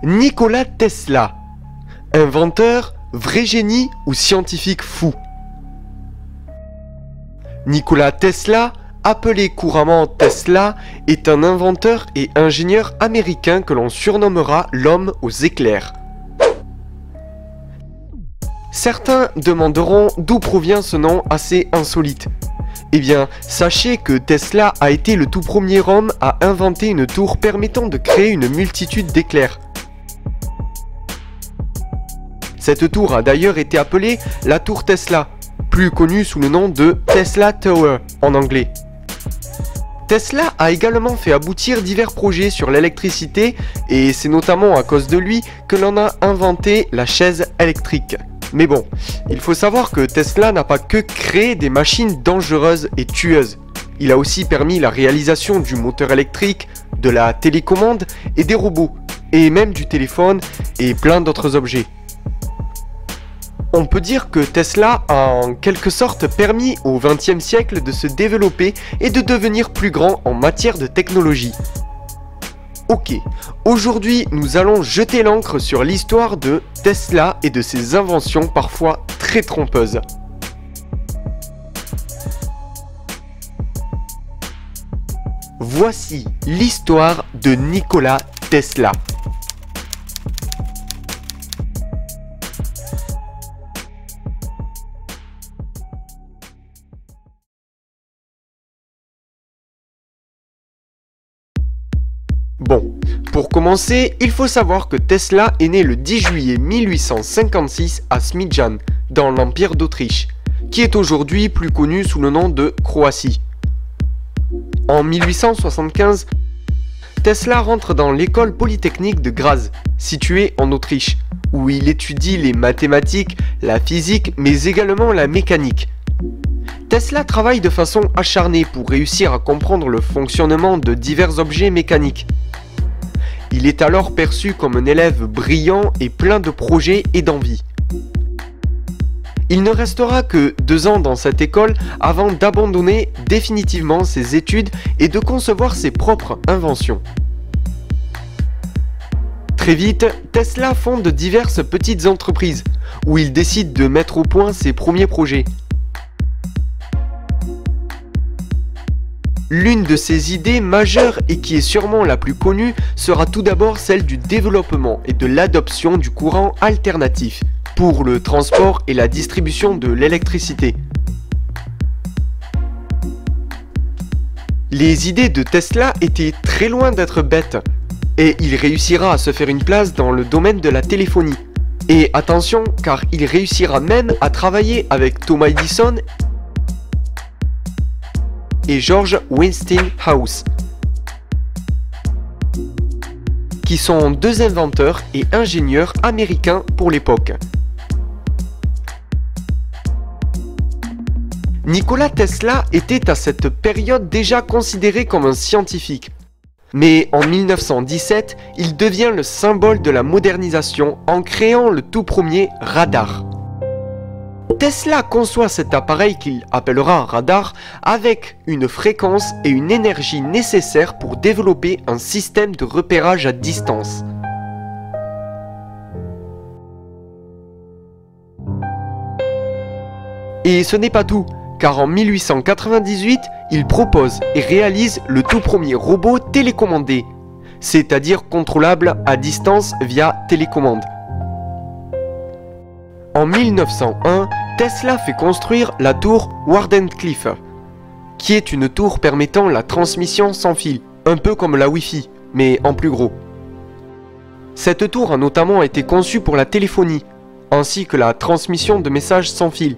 Nikola Tesla. Inventeur, vrai génie ou scientifique fou? Nikola Tesla, appelé couramment Tesla, est un inventeur et ingénieur américain que l'on surnommera l'homme aux éclairs. Certains demanderont d'où provient ce nom assez insolite. Eh bien, sachez que Tesla a été le tout premier homme à inventer une tour permettant de créer une multitude d'éclairs. Cette tour a d'ailleurs été appelée la tour Tesla, plus connue sous le nom de Tesla Tower en anglais. Tesla a également fait aboutir divers projets sur l'électricité et c'est notamment à cause de lui que l'on a inventé la chaise électrique. Mais bon, il faut savoir que Tesla n'a pas que créé des machines dangereuses et tueuses. Il a aussi permis la réalisation du moteur électrique, de la télécommande et des robots, et même du téléphone et plein d'autres objets. On peut dire que Tesla a en quelque sorte permis au XXe siècle de se développer et de devenir plus grand en matière de technologie. Ok, aujourd'hui nous allons jeter l'encre sur l'histoire de Tesla et de ses inventions parfois très trompeuses. Voici l'histoire de Nikola Tesla. Bon, pour commencer, il faut savoir que Tesla est né le 10 juillet 1856 à Smiljan, dans l'Empire d'Autriche, qui est aujourd'hui plus connu sous le nom de Croatie. En 1875, Tesla rentre dans l'école polytechnique de Graz, située en Autriche, où il étudie les mathématiques, la physique, mais également la mécanique. Tesla travaille de façon acharnée pour réussir à comprendre le fonctionnement de divers objets mécaniques. Il est alors perçu comme un élève brillant et plein de projets et d'envie. Il ne restera que 2 ans dans cette école avant d'abandonner définitivement ses études et de concevoir ses propres inventions. Très vite, Tesla fonde diverses petites entreprises où il décide de mettre au point ses premiers projets. L'une de ses idées majeures et qui est sûrement la plus connue sera tout d'abord celle du développement et de l'adoption du courant alternatif pour le transport et la distribution de l'électricité. Les idées de Tesla étaient très loin d'être bêtes et il réussira à se faire une place dans le domaine de la téléphonie. Et attention, car il réussira même à travailler avec Thomas Edison et George Westinghouse, qui sont 2 inventeurs et ingénieurs américains pour l'époque. Nikola Tesla était à cette période déjà considéré comme un scientifique. Mais en 1917, il devient le symbole de la modernisation en créant le tout premier radar. Tesla conçoit cet appareil qu'il appellera un radar avec une fréquence et une énergie nécessaires pour développer un système de repérage à distance. Et ce n'est pas tout, car en 1898, il propose et réalise le tout premier robot télécommandé, c'est-à-dire contrôlable à distance via télécommande. En 1901, Tesla fait construire la tour Wardenclyffe, qui est une tour permettant la transmission sans fil, un peu comme la Wi-Fi, mais en plus gros. Cette tour a notamment été conçue pour la téléphonie, ainsi que la transmission de messages sans fil.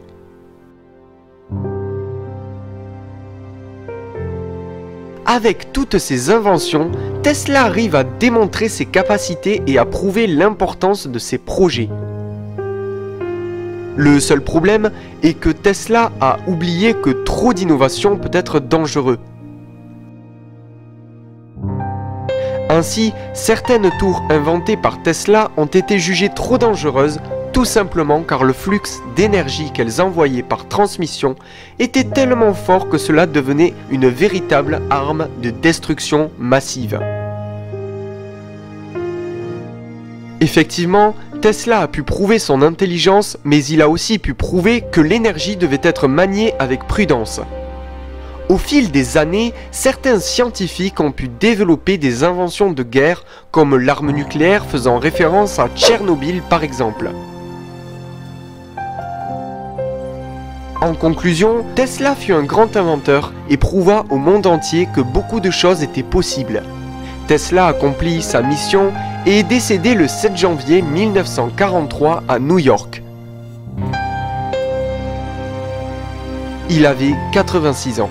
Avec toutes ces inventions, Tesla arrive à démontrer ses capacités et à prouver l'importance de ses projets. Le seul problème est que Tesla a oublié que trop d'innovation peut être dangereux. Ainsi, certaines tours inventées par Tesla ont été jugées trop dangereuses, tout simplement car le flux d'énergie qu'elles envoyaient par transmission était tellement fort que cela devenait une véritable arme de destruction massive. Effectivement, Tesla a pu prouver son intelligence, mais il a aussi pu prouver que l'énergie devait être maniée avec prudence. Au fil des années, certains scientifiques ont pu développer des inventions de guerre, comme l'arme nucléaire faisant référence à Tchernobyl par exemple. En conclusion, Tesla fut un grand inventeur et prouva au monde entier que beaucoup de choses étaient possibles. Tesla accomplit sa mission et est décédé le 7 janvier 1943 à New York. Il avait 86 ans.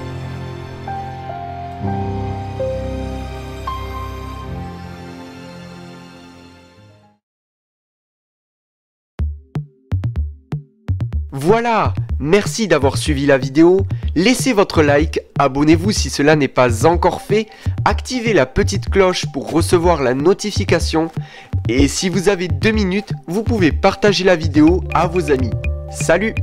Voilà, merci d'avoir suivi la vidéo, laissez votre like, abonnez-vous si cela n'est pas encore fait, activez la petite cloche pour recevoir la notification et si vous avez 2 minutes, vous pouvez partager la vidéo à vos amis. Salut!